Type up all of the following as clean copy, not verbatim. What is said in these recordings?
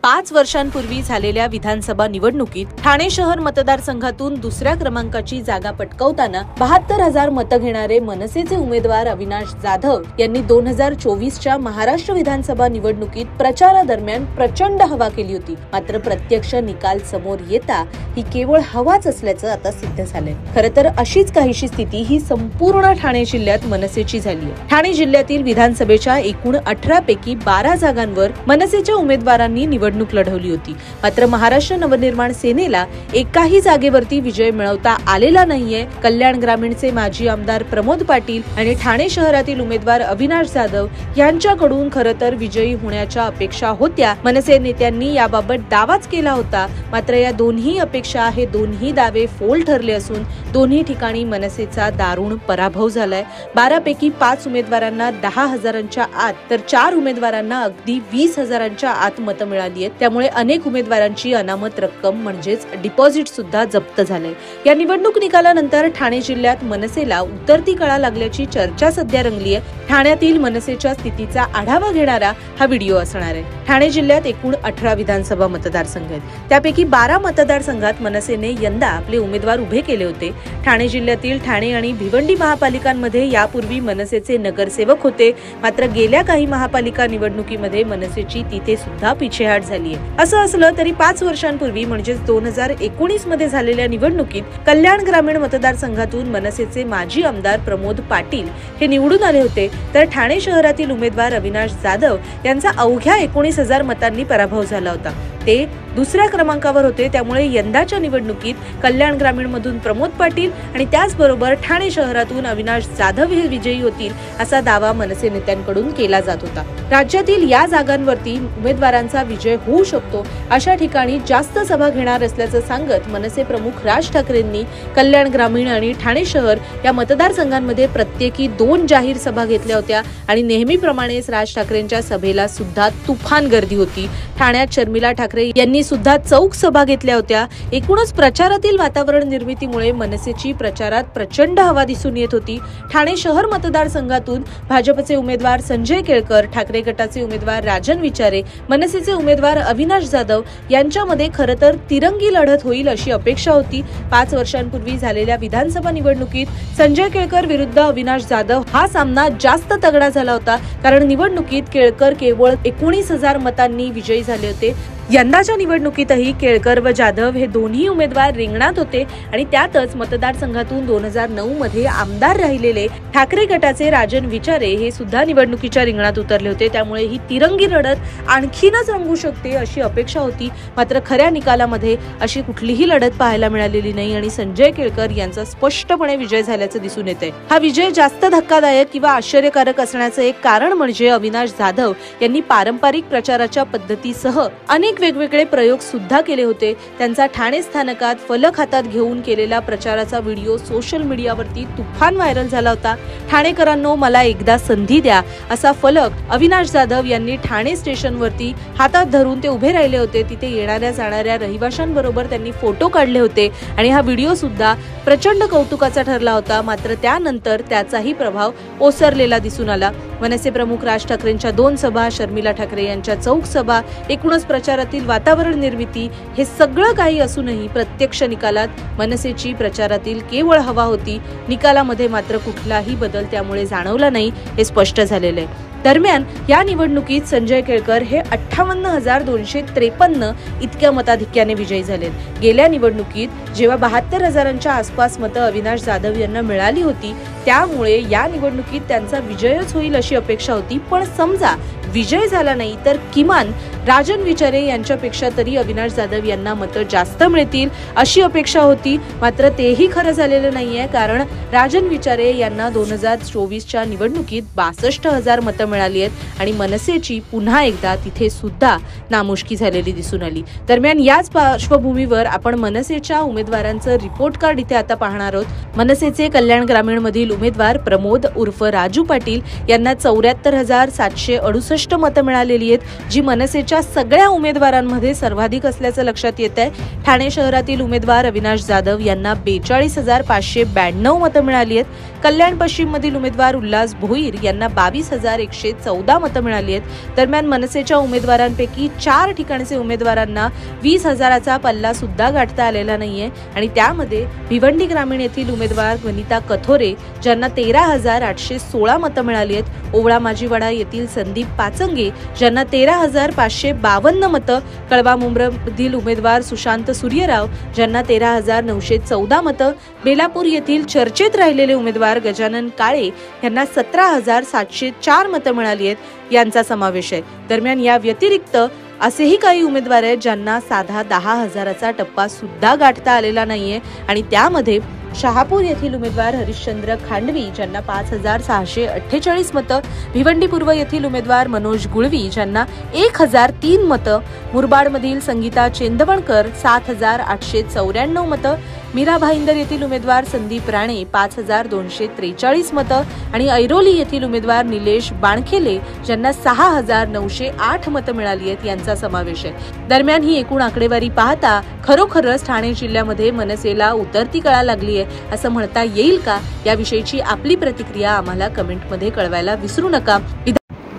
5 वर्षांपूर्वी झालेल्या विधानसभा निवडणुकीत ठाणे शहर मतदारसंघातून दुसऱ्या क्रमांकाची जागा पटकावताना 72,000 मतं घेणारे मनसेचे उमेदवार अविनाश जाधव यांनी 2024च्या महाराष्ट्र विधानसभा निवडणुकीत प्रचारादरम्यान प्रचंड हवा केली होती। मात्र प्रत्यक्ष निकाल समोर येता ही केवळ हवाच असल्याचं आता सिद्ध झालंय। खरं तर अशीच काहीशी स्थिती ही संपूर्ण ठाणे जिल्ह्यात मनसेची झाली आहे। ठाणे जिल्ह्यातील विधानसभेच्या एकूण 18 पैकी 12 जागांवर मनसेच्या उमेदवारांनी निवडणूक लढवली होती। मात्र महाराष्ट्र नवनिर्माण सेनेला एकाही जागेवरती विजय मिळवता आलेला नाहीये। कल्याण ग्रामीणचे माजी आमदार प्रमोद पाटील आणि ठाणे शहरातील उमेदवार अविनाश जाधव यांच्याकडून खरं तर विजयी होण्याच्या अपेक्षा होत्या। मनसे नेत्यांनी याबाबत दावाच केला होता। मात्र या दोन्ही अपेक्षा हे दोन्ही दावे फोल ठरले असून दोन्ही ठिकाणी मनसेचा दारुण पराभव झालाय। 12 पैकी 5 उमेदवारांना 10,000च्या आत तर 4 उमेदवारांना अगदी 20,000च्या आत मतं मिळाली आहेत। त्यामुळे अनेक उमेदवारांची अनामत रक्कम म्हणजेच डिपॉझिट सुद्धा जप्त झाले। या निवडणूक निकालानंतर ठाणे जिल्ह्यात मनसेला उतरती कळा लागल्याची चर्चा सध्या रंगली आहे। ठाण्यातील मनसेच्या स्थितीचा आढावा घेणारा हा व्हिडिओ असणार आहे। ठाणे जिल्ह्यात एकूण 18 विधानसभा मतदारसंघ आहेत। त्यापैकी 12 मतदारसंघात मनसेने यंदा आपले उमेदवार उभे केले होते। ठाणे जिल्ह्यातील ठाणे आणि भिवंडी महापालिकांमध्ये यापूर्वी मनसेचे नगरसेवक होते। मात्र गेल्या काही महापालिका निवडणुकीमध्ये मनसेची तिथे सुद्धा पिछेहाट झाली आहे। असं असलं तरी 5 वर्षांपूर्वी म्हणजेच 2019 मध्ये झालेल्या निवडणुकीत कल्याण ग्रामीण मतदारसंघातून मनसेचे माजी आमदार प्रमोद पाटील हे निवडून आले होते। तर ठाणे शहरातील उमेदवार अविनाश जाधव यांचा अवघ्या 19,000 मतांनी पराभव झाला होता। ते दुसऱ्या क्रमांकावर होते। त्यामुळे यंदाच्या निवडणुकीत कल्याण ग्रामीण मधून प्रमोद पाटील आणि त्याचबरोबर ठाणे शहरातून अविनाश जाधव हे विजयी होतील असा दावा मनसे नेत्यांकडून केला जात होता। राज्यातील या जागांवरती उमेदवारांचा विजय होऊ शकतो अशा ठिकाणी जास्त सभा घेणार असल्याचं सांगत मनसे प्रमुख राज ठाकरेंनी कल्याण ग्रामीण आणि ठाणे शहर या मतदारसंघांमध्ये प्रत्येकी 2 जाहीर सभा घेतल्या होत्या आणि नेहमीप्रमाणेच राज ठाकरेंच्या सभेला सुद्धा तुफान गर्दी होती। ठाण्यात शर्मिला ठाकरे यांनी सुद्धा चौक सभा घेतल्या होत्या। एकूणच प्रचारातील वातावरण निर्मितीमुळे मनसेची प्रचारात प्रचंड हवा दिसून येत होती। ठाणे शहर मतदारसंघातून भाजपचे उमेदवार संजय केळकर, ठाकरे गटाचे उमेदवार राजन विचारे, मनसेचे उमेदवार अविनाश जाधव यांच्यामध्ये खरं तर तिरंगी लढत होईल अशी अपेक्षा होती। 5 वर्षांपूर्वी झालेल्या विधानसभा निवडणुकीत संजय केळकर विरुद्ध अविनाश जाधव हा सामना जास्त तगडा झाला होता। कारण निवडणुकीत केळकर केवळ 19,000 मतांनी विजयी झाले होते। यंदाच्या निवडणुकीतही केळकर व जाधव हे दोन्ही उमेदवार रिंगणात होते आणि त्यातच मतदारसंघातून 2009 मध्ये आमदार राहिलेले ठाकरे गटाचे राजन विचारे हे सुद्धा निवडणुकीच्या रिंगणात उतरले होते। त्यामुळे ही तिरंगी लढत आणखीनच रंगू शकते अशी अपेक्षा होती। मात्र खऱ्या निकालामध्ये अशी कुठलीही लढत पाहायला मिळालेली नाही आणि संजय केळकर यांचा स्पष्टपणे विजय झाल्याचं दिसून येते। हा विजय जास्त धक्कादायक किंवा आश्चर्यकारक असण्याचं एक कारण म्हणजे अविनाश जाधव यांनी पारंपरिक प्रचाराच्या पद्धतीसह अनेक वेगवेगळे प्रयोग सुद्धा केले होते। त्यांचा ठाणे स्थानकात फलक हातात घेऊन केलेला प्रचाराचा व्हिडिओ सोशल मीडियावरती तुफान व्हायरल झाला होता। ठाणेकरांनो मला एकदा संधी द्या असा फलक अविनाश जाधव यांनी ठाणे स्टेशनवरती हातात धरून ते उभे राहिले होते। तिथे येणाऱ्या जाणाऱ्या रहिवाशांबरोबर त्यांनी फोटो काढले होते आणि हा व्हिडिओ सुद्धा प्रचंड कौतुकाचा ठरला होता। मात्र त्यानंतर त्याचाही प्रभाव ओसरलेला दिसून आला। मनसे प्रमुख राज ठाकरेंच्या 2 सभा, शर्मिला ठाकरे यांच्या चौक सभा, एकूणच प्रचारातील वातावरण निर्मिती हे सगळं काही असूनही प्रत्यक्ष निकालात मनसेची प्रचारातील केवळ हवा होती। निकालामध्ये मात्र कुठलाही बदल त्यामुळे जाणवला नाही हे स्पष्ट झालेलं आहे। दरम्यान या निवडणुकीत संजय केळकर हे 58,253 इतक्या मताधिक्याने विजयी झालेत। गेल्या निवडणुकीत जेव्हा 72,000च्या आसपास मतं अविनाश जाधव यांना मिळाली होती त्यामुळे या निवडणुकीत त्यांचा विजयच होईल अशी अपेक्षा होती। पण समजा विजय झाला नाही तर किमान राजन विचारे यांच्यापेक्षा तरी अविनाश जाधव यांना मतं जास्त मिळतील अशी अपेक्षा होती। मात्र तेही खरं झालेलं नाहीये। कारण राजन विचारे यांना 2024च्या निवडणुकीत 62,000 मतं मिळाली आहेत आणि मनसेची पुन्हा एकदा तिथे सुद्धा नामुष्की झालेली दिसून आली। दरम्यान याच पार्श्वभूमीवर आपण मनसेच्या उमेदवारांचं रिपोर्ट कार्ड इथे आता पाहणार आहोत। मनसेचे कल्याण ग्रामीण मधील उमेदवार प्रमोद उर्फ राजू पाटील यांना 74,768 मतं मिळालेली आहेत, जी मनसेच्या सगळ्या उमेदवारांमध्ये सर्वाधिक असल्याचं लक्षात येत आहे। ठाणे शहरातील उमेदवार अविनाश जाधव यांना 42,592 मतं मिळाली आहेत। कल्याण पश्चिम मधील उमेदवार उल्हास भोईर यांना 22,114 मतं मिळाली आहेत। दरम्यान मनसेच्या उमेदवारांपैकी 4 ठिकाणचे उमेदवारांना 20,000चा पल्ला सुद्धा गाठता आलेला नाहीये आणि त्यामध्ये भिवंडी ग्रामीण येथील उमेदवार वनिता कथोरे ज्यांना 13,816 मतं मिळाली आहेत। ओवळा माजीवाडा येथील संदीप पाचंगे ज्यांना 13,552 मतं, कळवा मुंब्रामधील उमेदवार सुशांत सूर्यराव ज्यांना 13,914 मतं, बेलापूर येथील चर्चेत राहिलेले उमेदवार गजानन काळे यांना 17,704 मतं मिळाली आहेत यांचा समावेश आहे। दरम्यान या व्यतिरिक्त असेही काही उमेदवार आहेत ज्यांना साधा 10,000चा टप्पा सुद्धा गाठता आलेला नाहीये आणि त्यामध्ये शहापूर येथील उमेदवार हरिश्चंद्र खांडवी ज्यांना 5,648 मतं, भिवंडी पूर्व येथील उमेदवार मनोज गुळवी ज्यांना 1,003 मतं, मुरबाडमधील संगीता चेंदवणकर 7,894 मतं, मीरा भाईंदर येथील उमेदवार संदीप राणे 5,243 मतं आणि ऐरोली येथील उमेदवार निलेश बाणखेले ज्यांना 6,908 मतं मिळाली आहेत यांचा समावेश आहे। दरम्यान ही एकूण आकडेवारी पाहता खरोखरच ठाणे जिल्ह्यामध्ये मनसेला उतरती कळा लागली आहे असं म्हणता येईल का, याविषयीची आपली प्रतिक्रिया आम्हाला कमेंटमध्ये कळवायला विसरू नका।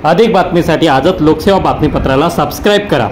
अधिक बातमीसाठी आजच लोकसेवा बातमीपत्राला सबस्क्राईब करा।